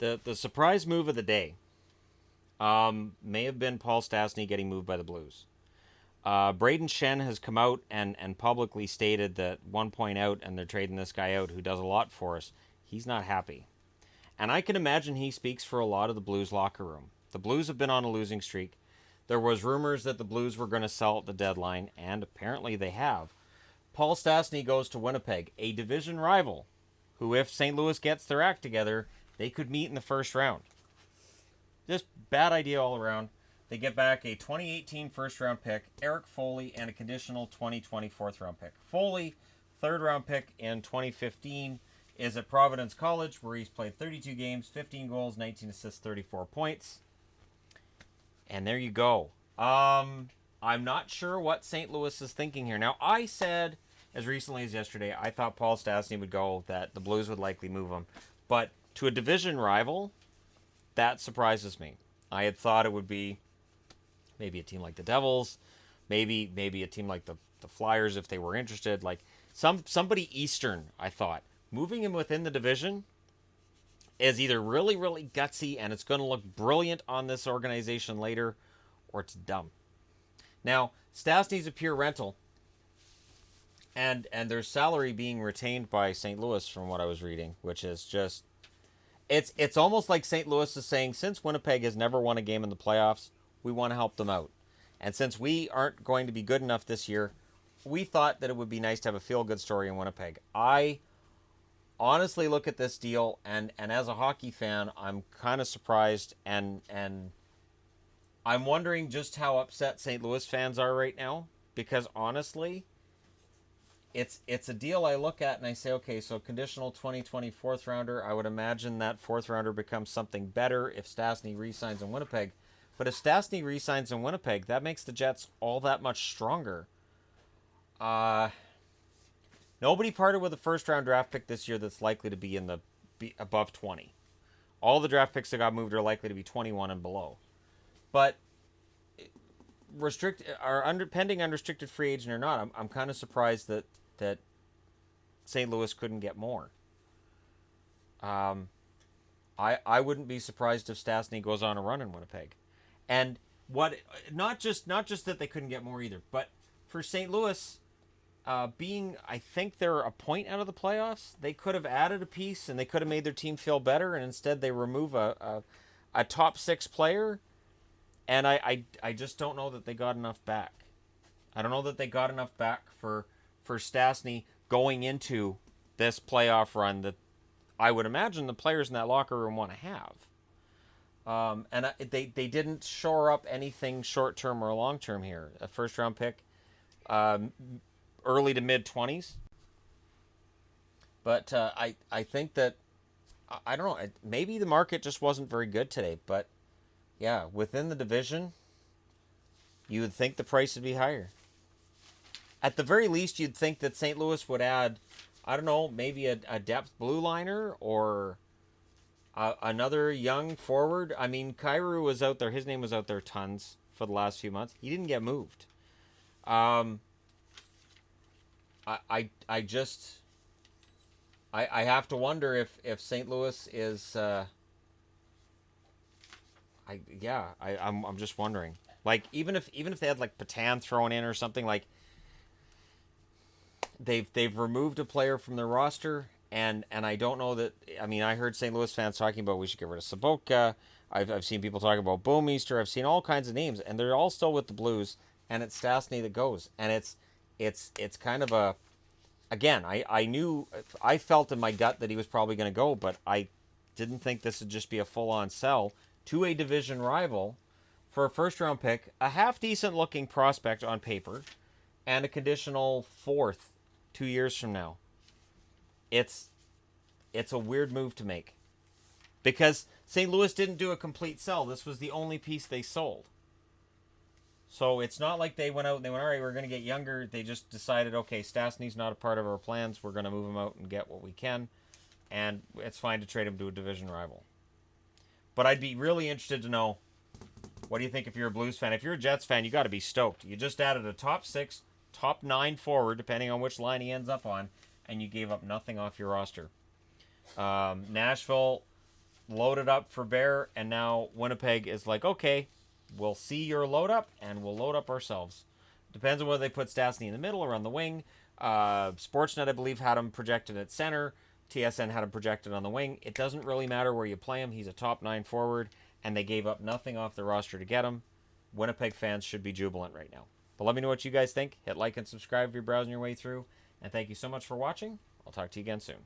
The surprise move of the day may have been Paul Stastny getting moved by the Blues. Braden Shen has come out and publicly stated that 1 point out, and they're trading this guy out who does a lot for us. He's not happy. And I can imagine he speaks for a lot of the Blues locker room. The Blues have been on a losing streak. There was rumors that the Blues were going to sell at the deadline, and apparently they have. Paul Stastny goes to Winnipeg, a division rival, who, if St. Louis gets their act together, they could meet in the first round. Just bad idea all around. They get back a 2018 first-round pick, Eric Foley, and a conditional 2020 fourth-round pick. Foley, third-round pick in 2015, is at Providence College, where he's played 32 games, 15 goals, 19 assists, 34 points. And there you go. I'm not sure what St. Louis is thinking here. Now, I said, as recently as yesterday, I thought Paul Stastny would go, that the Blues would likely move him. But to a division rival, that surprises me. I had thought it would be maybe a team like the Devils, maybe a team like the Flyers if they were interested. Like somebody Eastern, I thought. Moving him within the division is either really, really gutsy and it's going to look brilliant on this organization later, or it's dumb. Now, Stastny's a pure rental, and there's salary being retained by St. Louis from what I was reading, which is just... It's almost like St. Louis is saying, since Winnipeg has never won a game in the playoffs, we want to help them out. And since we aren't going to be good enough this year, we thought that it would be nice to have a feel-good story in Winnipeg. I honestly look at this deal, and as a hockey fan, I'm kind of surprised, and I'm wondering just how upset St. Louis fans are right now, because honestly, it's a deal I look at and I say, okay, so conditional 2020 fourth rounder, I would imagine that fourth rounder becomes something better if Stastny re-signs in Winnipeg. But if Stastny re-signs in Winnipeg, that makes the Jets all that much stronger. Nobody parted with a first-round draft pick this year that's likely to be above 20. All the draft picks that got moved are likely to be 21 and below. But pending unrestricted free agent or not, I'm kind of surprised that St. Louis couldn't get more. I wouldn't be surprised if Stastny goes on a run in Winnipeg. And not just that they couldn't get more either, but for St. Louis, I think they're a point out of the playoffs, they could have added a piece and they could have made their team feel better, and instead they remove a top six player, and I just don't know that they got enough back. I don't know that they got enough back for Stastny going into this playoff run that I would imagine the players in that locker room want to have. And they didn't shore up anything short-term or long-term here. A first-round pick, early to mid-20s. But I think that, I don't know, maybe the market just wasn't very good today. But, yeah, within the division, you would think the price would be higher. At the very least, you'd think that St. Louis would add, I don't know, maybe a depth blue liner or another young forward. I mean, Kyrou was out there. His name was out there tons for the last few months. He didn't get moved. I have to wonder if St. Louis is. I'm just wondering. Like even if they had like Patan thrown in or something, like they've removed a player from their roster, and I don't know that. I mean, I heard St. Louis fans talking about we should get rid of Saboka. I've seen people talking about Bouwmeester. I've seen all kinds of names, and they're all still with the Blues, and it's Stastny that goes, and it's kind of a. Again, I felt in my gut that he was probably going to go, but I didn't think this would just be a full-on sell to a division rival for a first-round pick, a half-decent looking prospect on paper, and a conditional fourth 2 years from now. It's a weird move to make, because St. Louis didn't do a complete sell. This was the only piece they sold. So it's not like they went out and they went, all right, we're going to get younger. They just decided, okay, Stastny's not a part of our plans. We're going to move him out and get what we can. And it's fine to trade him to a division rival. But I'd be really interested to know, what do you think if you're a Blues fan? If you're a Jets fan, you got to be stoked. You just added a top 6, top 9 forward, depending on which line he ends up on, and you gave up nothing off your roster. Nashville, loaded up for Bear, and now Winnipeg is like, okay, we'll see your load up, and we'll load up ourselves. Depends on whether they put Stastny in the middle or on the wing. Sportsnet, I believe, had him projected at center. TSN had him projected on the wing. It doesn't really matter where you play him. He's a top 9 forward, and they gave up nothing off the roster to get him. Winnipeg fans should be jubilant right now. But let me know what you guys think. Hit like and subscribe if you're browsing your way through. And thank you so much for watching. I'll talk to you again soon.